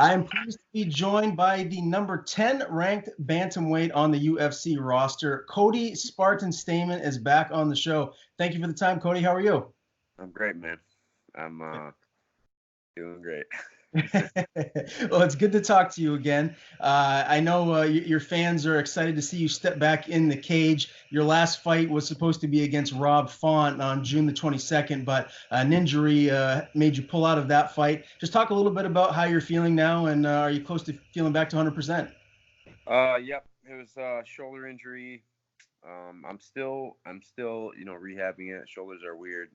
I am pleased to be joined by the number 10 ranked bantamweight on the UFC roster. Cody Spartan Stamann is back on the show. Thank you for the time, Cody. How are you? I'm great, man. I'm doing great. Well, it's good to talk to you again. I know your fans are excited to see you step back in the cage. Your last fight was supposed to be against Rob Font on June the 22nd, but an injury made you pull out of that fight. Just talk a little bit about how you're feeling now, and are you close to feeling back to 100%? Yep. It was a shoulder injury. I'm still, rehabbing it. Shoulders are weird.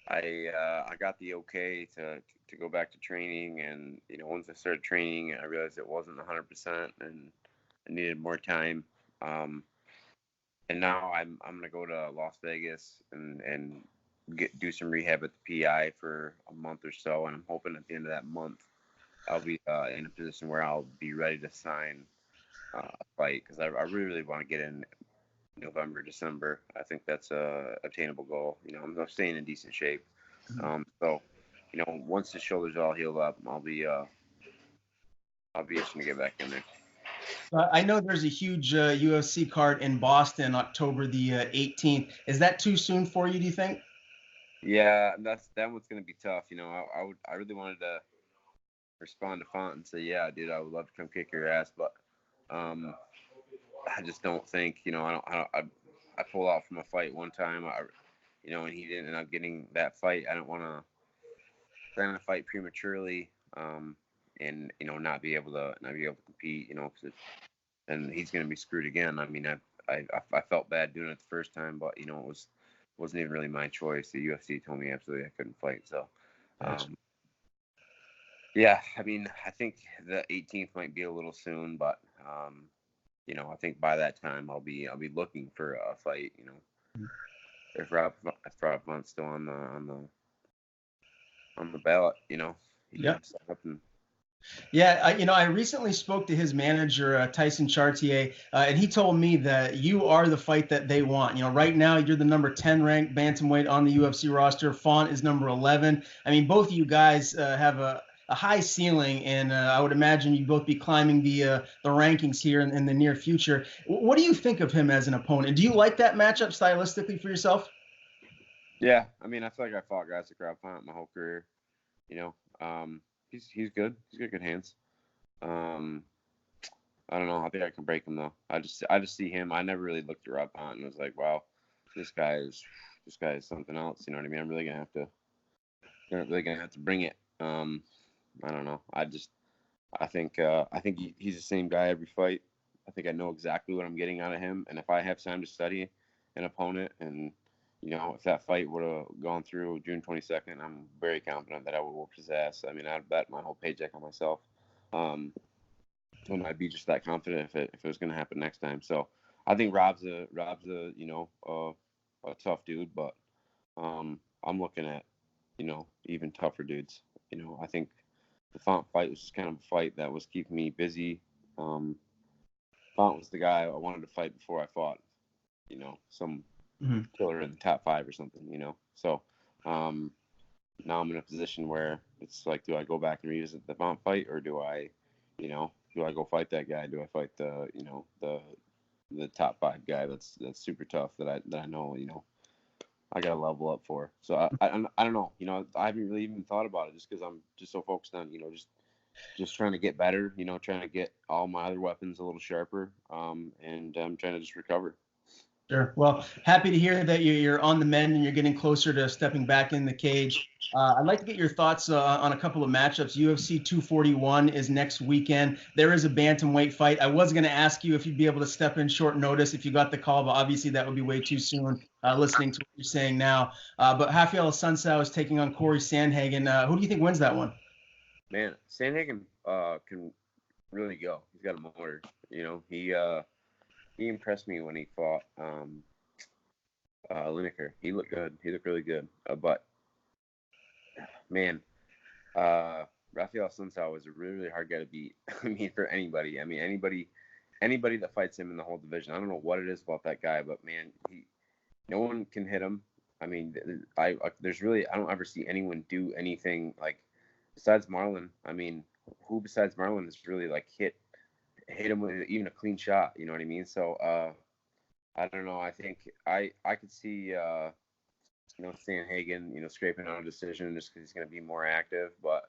I got the okay to go back to training, and once I started training, I realized it wasn't 100%, and I needed more time. Um, and now I'm gonna go to Las Vegas and do some rehab at the PI for a month or so, and I'm hoping at the end of that month I'll be in a position where I'll be ready to sign a fight, because I really want to get in November, December. I think that's a attainable goal. I'm staying in decent shape. So, once the shoulders all healed up, I'll be itching to get back in there. I know there's a huge UFC card in Boston, October the 18th. Is that too soon for you, do you think? Yeah, that one's gonna be tough. I really wanted to respond to Font and say, yeah, dude, I would love to come kick your ass, but um, I just don't think, I pulled out from a fight one time, and he didn't end up getting that fight. I don't want to try to fight prematurely, and not be able to compete, because then he's gonna be screwed again. I mean, I felt bad doing it the first time, but wasn't even really my choice. The UFC told me absolutely I couldn't fight, so. Gotcha. Yeah, I mean, I think the 18th might be a little soon, but I think by that time I'll be looking for a fight. If Rob Hunt's still on the ballot, he Yep. can step up and. Yeah, I recently spoke to his manager, Tyson Chartier, and he told me that you are the fight that they want. Right now you're the number 10 ranked bantamweight on the UFC roster. Font is number 11. I mean, both of you guys have a high ceiling, and I would imagine you both be climbing the rankings here in the near future. What do you think of him as an opponent? Do you like that matchup stylistically for yourself? Yeah, I mean, I feel like I fought guys like Rob Hunt my whole career. You know, he's good. He's got good hands. Um, I don't know. I think I can break him though. I just see him. I never really looked at Rob Hunt and was like, wow, this guy is this guy is something else. You know what I mean? I'm really gonna have to bring it. I don't know. I think he's the same guy every fight. I think I know exactly what I'm getting out of him, and if I have time to study an opponent, and if that fight would have gone through June 22nd, I'm very confident that I would whoop his ass. I mean, I'd bet my whole paycheck on myself. Um, and I'd be just that confident if it was going to happen next time. So I think Rob's a a tough dude, but I'm looking at even tougher dudes. I think the Font fight was just kind of a fight that was keeping me busy. Um, Font was the guy I wanted to fight before I fought some Mhm. killer in the top five or something. So um, now I'm in a position where it's like, do I go back and revisit the Font fight, or do I go fight that guy? Do I fight the top five guy that's super tough that I know I got to level up for? So I don't know. I haven't really even thought about it, just because I'm just so focused on just trying to get better. Trying to get all my other weapons a little sharper. And I'm trying to just recover. Sure. Well, happy to hear that you're on the mend and you're getting closer to stepping back in the cage. I'd like to get your thoughts on a couple of matchups. UFC 241 is next weekend. There is a bantamweight fight. I was going to ask you if you'd be able to step in short notice if you got the call, but obviously that would be way too soon, listening to what you're saying now. But Rafael Sunsao is taking on Corey Sandhagen. Who do you think wins that one? Man, Sandhagen can really go. He's got a motor. He impressed me when he fought Lineker. He looked good. He looked really good. But man, Rafael Sunsao was a really, really hard guy to beat. I mean, for anybody. I mean, anybody that fights him in the whole division. I don't know what it is about that guy, but man, no one can hit him. I mean, I don't ever see anyone do anything like besides Marlon. I mean, who besides Marlon has really like hit him with even a clean shot. You know what I mean? So I don't know. I think I could see Sanhagen scraping out a decision just because he's going to be more active, but.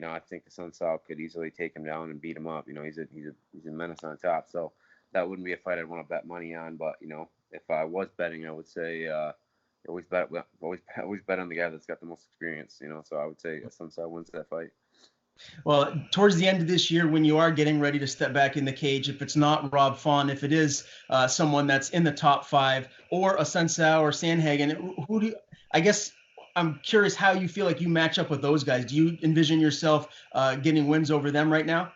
I think the Sun South could easily take him down and beat him up. He's a menace on top. So that wouldn't be a fight I'd want to bet money on. But if I was betting, I would say always bet on the guy that's got the most experience. So I would say Sun South wins that fight. Well, towards the end of this year, when you are getting ready to step back in the cage, if it's not Rob Font, if it is someone that's in the top 5, or a Sunsao or Sanhagen, who do you, I guess I'm curious how you feel like you match up with those guys. Do you envision yourself getting wins over them right now?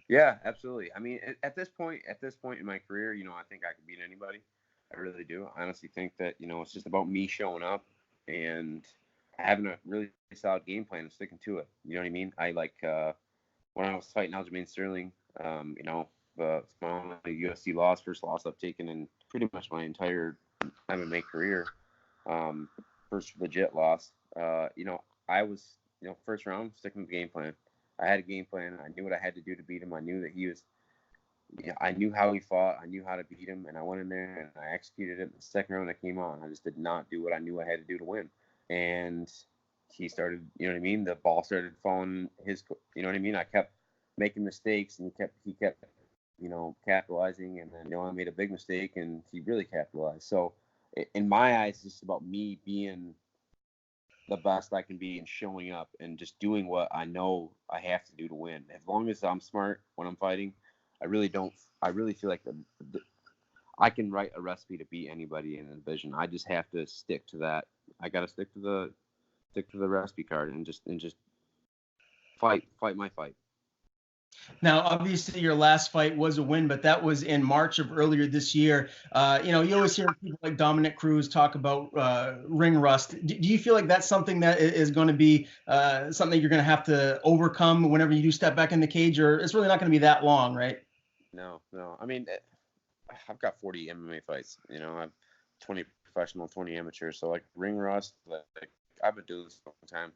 Yeah, absolutely. I mean, at this point in my career, I think I could beat anybody. I really do. I honestly think that it's just about me showing up and having a really solid game plan and sticking to it. You know what I mean? I like when I was fighting Aljamain Sterling, the my only UFC loss, first loss I've taken in pretty much my entire MMA career. First legit loss. I was, first round sticking with the game plan. I had a game plan. I knew what I had to do to beat him. I knew that he was. I knew how he fought. I knew how to beat him, and I went in there and I executed it. In the second round, I came on. I just did not do what I knew I had to do to win. And he started, you know what I mean? The ball started falling his, you know what I mean? I kept making mistakes, and he kept, capitalizing. And then, I made a big mistake, and he really capitalized. So, in my eyes, it's just about me being the best I can be and showing up and just doing what I know I have to do to win. As long as I'm smart when I'm fighting, I really feel like I can write a recipe to beat anybody in the division. I just have to stick to that. I got to stick to the recipe card and just fight my fight. Now, obviously, your last fight was a win, but that was in March of earlier this year. You always hear people like Dominic Cruz talk about ring rust. Do you feel like that's something that is going to be something you're going to have to overcome whenever you do step back in the cage, or it's really not going to be that long, right? No. I mean, I've got 40 MMA fights. I've 20 professional, 20 amateur. So like ring rust, like I've been doing this for a long time.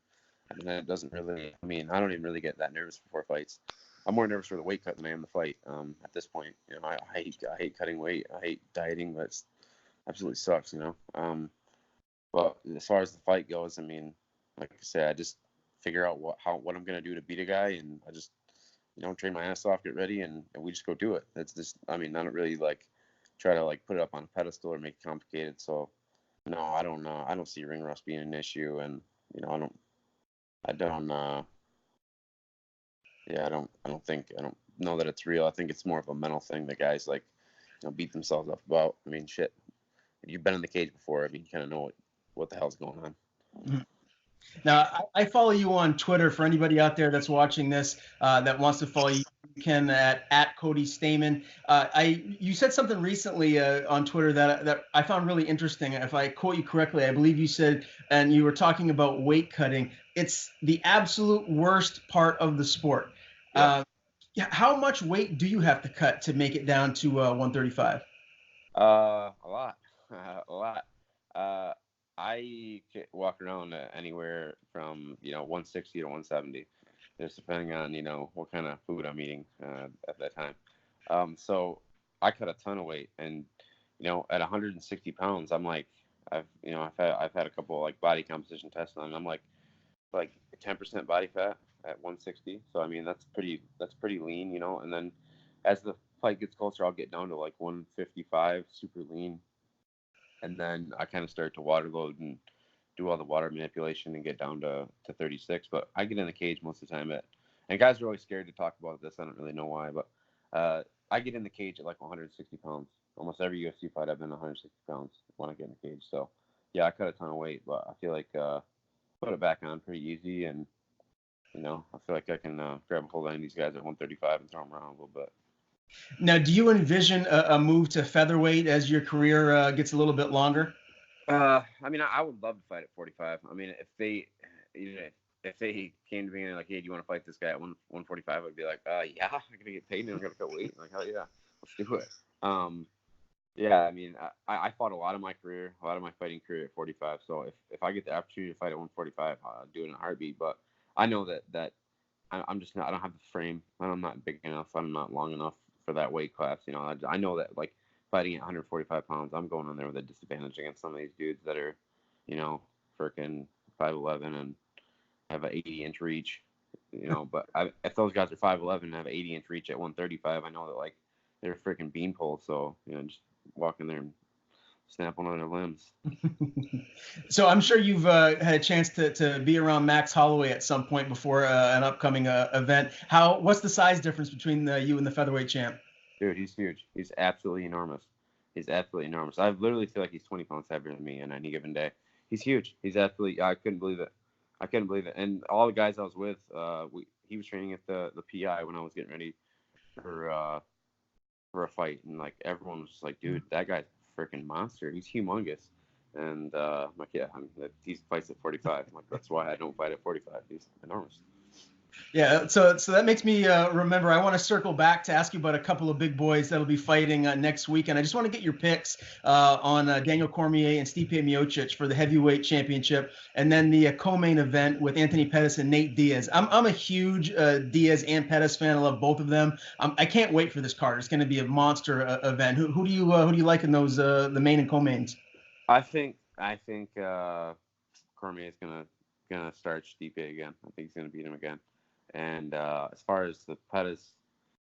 And that doesn't really. I mean, I don't even really get that nervous before fights. I'm more nervous for the weight cut than I am the fight. At this point, I hate cutting weight. I hate dieting, but it absolutely sucks. But as far as the fight goes, I mean, like I said, I just figure out what I'm gonna do to beat a guy, and I just train my ass off, get ready, and we just go do it. That's just. I mean, I don't really like try to like put it up on a pedestal or make it complicated. So no, I don't know. I don't see ring rust being an issue, and I don't. Yeah, I don't know that it's real. I think it's more of a mental thing that guys like, beat themselves up about. I mean, shit. You've been in the cage before. I mean, you kind of know what the hell's going on. Mm-hmm. Now, I follow you on Twitter. For anybody out there that's watching this that wants to follow you, you can at Cody Stamann. You said something recently on Twitter that I found really interesting. If I quote you correctly, I believe you said, and you were talking about weight cutting. It's the absolute worst part of the sport. Yeah. How much weight do you have to cut to make it down to 135? A lot, a lot. I walk around anywhere from 160 to 170, just depending on what kind of food I'm eating at that time. So I cut a ton of weight, and at 160 pounds, I'm like I've had a couple like body composition tests, and I'm like 10% body fat at 160. So I mean that's pretty lean, and then as the fight gets closer, I'll get down to like 155, super lean, and then I kind of start to water load and do all the water manipulation and get down to 36. But I get in the cage most of the time and guys are always scared to talk about this. I don't really know why, but I get in the cage at like 160 pounds. Almost every UFC fight I've been 160 pounds when I get in the cage. So yeah, I cut a ton of weight, but I feel like put it back on pretty easy, and I feel like I can grab a hold of any of these guys at 135 and throw them around a little bit. Now, do you envision a move to featherweight as your career gets a little bit longer? I mean, I would love to fight at 45. I mean, if they came to me and like, hey, do you want to fight this guy at 145? I'd be like, yeah, I'm gonna get paid and I'm gonna cut weight. Like, hell yeah, let's do it. Yeah, I mean, I fought a lot of my fighting career at 45. So if I get the opportunity to fight at 145, I'll do it in a heartbeat. But I know that I'm just not. I don't have the frame. I'm not big enough. I'm not long enough for that weight class. You know, I know that like fighting at 145 pounds, I'm going on there with a disadvantage against some of these dudes that are, you know, freaking 5'11" and have an 80-inch reach. You know, but if those guys are 5'11" and have 80-inch reach at 135, I know that like they're freaking beanpole. So you know, just walk in there and snap one of their limbs. So I'm sure you've had a chance to be around Max Holloway at some point before an upcoming event. What's the size difference between you and the featherweight champ? Dude, he's huge. He's absolutely enormous. He's absolutely enormous. I literally feel like he's 20 pounds heavier than me on any given day. He's huge. He's absolutely. I couldn't believe it. I couldn't believe it. And all the guys I was with, he was training at the PI when I was getting ready for for a fight, and like everyone was just like, dude, that guy's a freaking monster. He's humongous. And I'm like, yeah, he fights at 45. I'm like, that's why I don't fight at 45. He's enormous. Yeah, so that makes me remember. I want to circle back to ask you about a couple of big boys that'll be fighting next week, and I just want to get your picks on Daniel Cormier and Stipe Miocic for the heavyweight championship, and then the co-main event with Anthony Pettis and Nate Diaz. I'm a huge Diaz and Pettis fan. I love both of them. I can't wait for this card. It's going to be a monster event. Who do you like in those the main and co-mains? I think Cormier is gonna start Stipe again. I think he's gonna beat him again. And as far as the Pettis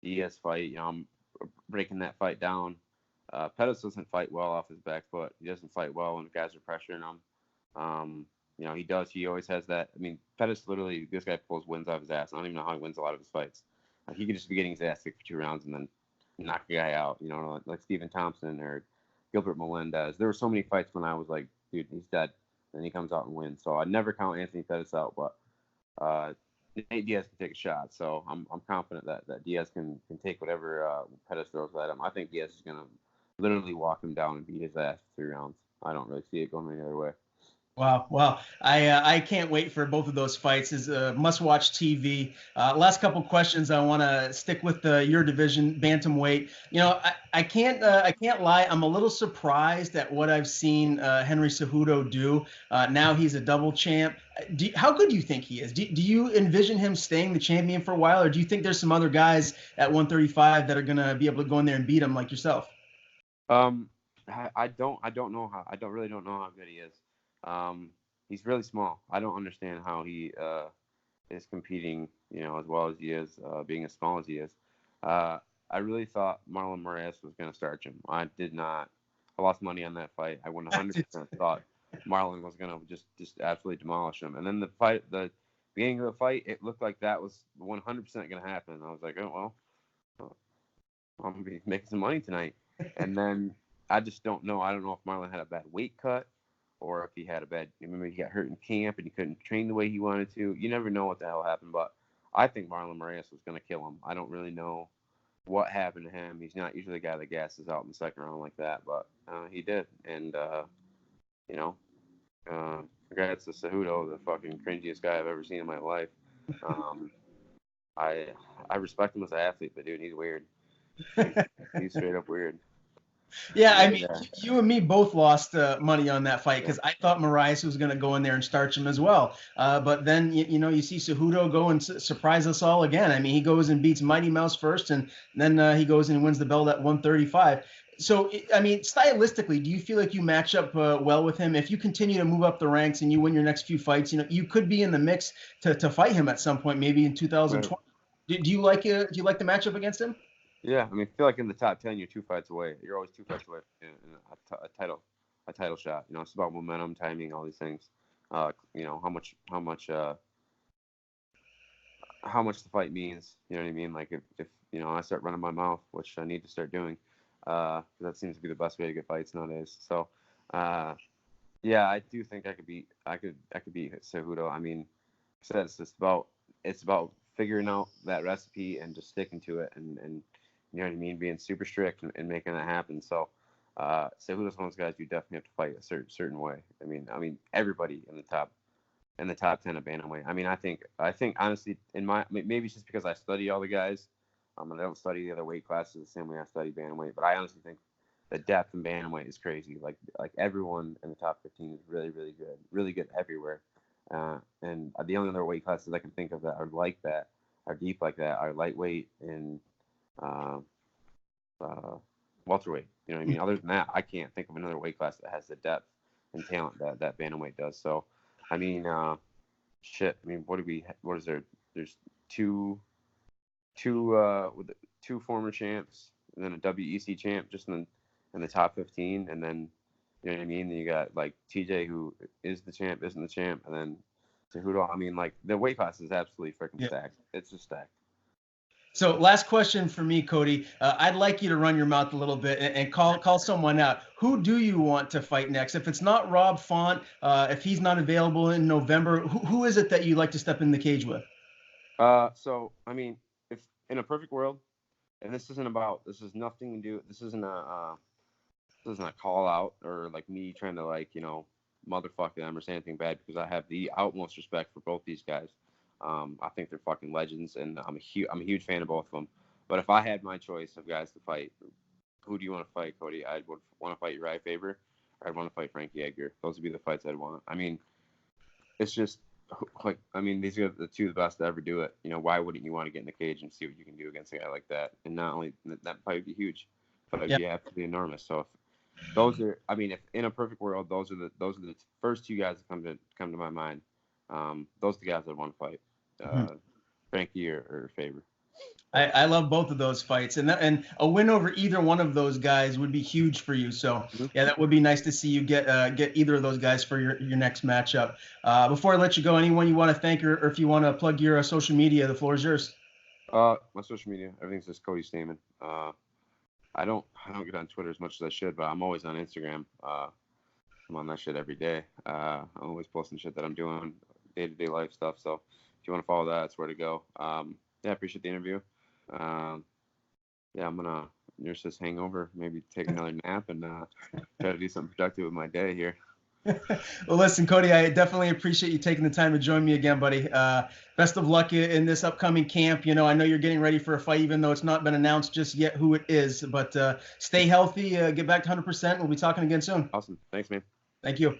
Diaz fight, you know, I'm breaking that fight down. Pettis doesn't fight well off his back foot. He doesn't fight well when guys are pressuring him. You know, he does. He always has that. I mean, Pettis literally, this guy pulls wins off his ass. I don't even know how he wins a lot of his fights. He could just be getting his ass kicked for 2 rounds and then knock a guy out. You know, like Stephen Thompson or Gilbert Melendez. There were so many fights when I was like, dude, he's dead. And he comes out and wins. So I never count Anthony Pettis out, but Nate Diaz can take a shot, so I'm confident that Diaz can take whatever Pettis throws at him. I think Diaz is gonna literally walk him down and beat his ass for 3 rounds. I don't really see it going any other way. Wow, wow! I can't wait for both of those fights. Is must-watch TV. Last couple questions. I want to stick with your division, bantamweight. You know, I can't lie. I'm a little surprised at what I've seen Henry Cejudo do. Now he's a double champ. How good do you think he is? Do you envision him staying the champion for a while, or do you think there's some other guys at 135 that are gonna be able to go in there and beat him like yourself? Um, I don't know how. Really don't know how good he is. He's really small. I don't understand how he is competing, you know, as well as he is, being as small as he is. I really thought Marlon Moraes was going to start him. I did not. I lost money on that fight. I 100% thought Marlon was going to just absolutely demolish him. And then the beginning of the fight, it looked like that was 100% going to happen. I was like, oh well, I'm going to be making some money tonight. And then I just don't know. I don't know if Marlon had a bad weight cut, or if he had maybe he got hurt in camp and he couldn't train the way he wanted to. You never know what the hell happened, but I think Marlon Moraes was going to kill him. I don't really know what happened to him. He's not usually the guy that gasses out in the second round like that, but he did. And, you know, congrats to Cejudo, the fucking cringiest guy I've ever seen in my life. I respect him as an athlete, but dude, he's weird. He's straight up weird. Yeah, I mean, you and me both lost money on that fight because I thought Moraes was going to go in there and starch him as well. But then, you know, you see Cejudo go and surprise us all again. I mean, he goes and beats Mighty Mouse first, and then he goes and wins the belt at 135. So, I mean, stylistically, do you feel like you match up well with him? If you continue to move up the ranks and you win your next few fights, you know, you could be in the mix to fight him at some point, maybe in 2020. Right. Do you like the matchup against him? Yeah, I mean, I feel like in the top 10, you're 2 fights away. You're always 2 fights away in a title shot. You know, it's about momentum, timing, all these things. You know, how much the fight means. You know what I mean? Like if you know, I start running my mouth, which I need to start doing, because that seems to be the best way to get fights nowadays. So, yeah, I do think I could beat Cejudo. I mean, like I said, it's about figuring out that recipe and just sticking to it and you know what I mean, being super strict and making that happen. So, Cejudo's one of those guys you definitely have to fight a certain way. I mean, everybody in the top 10 of bantamweight. I mean, I think honestly, maybe it's just because I study all the guys. And I don't study the other weight classes the same way I study bantamweight. But I honestly think the depth in bantamweight is crazy. Like everyone in the top 15 is really good everywhere. And the only other weight classes I can think of that are like that are deep like that are lightweight and uh, welterweight. You know what I mean? Other than that, I can't think of another weight class that has the depth and talent that bantamweight does. So, I mean, shit. I mean, what is there? There's two two former champs, and then a WEC champ just in the top 15, and then you know what I mean. Then you got like TJ, who is the champ, isn't the champ, and then Cejudo. I mean, like the weight class is absolutely freaking stacked. It's just stacked. So last question for me, Cody. I'd like you to run your mouth a little bit and call someone out. Who do you want to fight next? If it's not Rob Font, if he's not available in November, who is it that you like to step in the cage with? So I mean, if in a perfect world, and this is nothing to do. This isn't a call out or like me trying to like motherfuck them or say anything bad, because I have the utmost respect for both these guys. I think they're fucking legends, and I'm a huge fan of both of them. But if I had my choice of guys to fight, who do you want to fight, Cody? I would want to fight Urijah Faber, or I'd want to fight Frankie Edgar. Those would be the fights I'd want. I mean, it's just like, I mean, these are the two of the best to ever do it. You know, why wouldn't you want to get in the cage and see what you can do against a guy like that? And not only that fight would be huge, but it'd be absolutely enormous. So if those are, I mean, if in a perfect world, those are the first two guys that come to my mind. Those are the guys I'd want to fight. Frankie or Faber. I love both of those fights, and a win over either one of those guys would be huge for you. So yeah, that would be nice to see you get either of those guys for your next matchup. Before I let you go, anyone you want to thank, or if you want to plug your social media, the floor is yours. My social media, everything's just Cody Stamann. I don't get on Twitter as much as I should, but I'm always on Instagram. I'm on that shit every day. I'm always posting shit that I'm doing, day-to-day life stuff. So if you want to follow that, that's where to go. Yeah, I appreciate the interview. Yeah, I'm gonna nurse this hangover, maybe take another nap, and try to do something productive with my day here. Well, listen, Cody, I definitely appreciate you taking the time to join me again, buddy. Best of luck in this upcoming camp. You know, I know you're getting ready for a fight, even though it's not been announced just yet who it is. But stay healthy, get back to 100%. We'll be talking again soon. Awesome. Thanks, man. Thank you.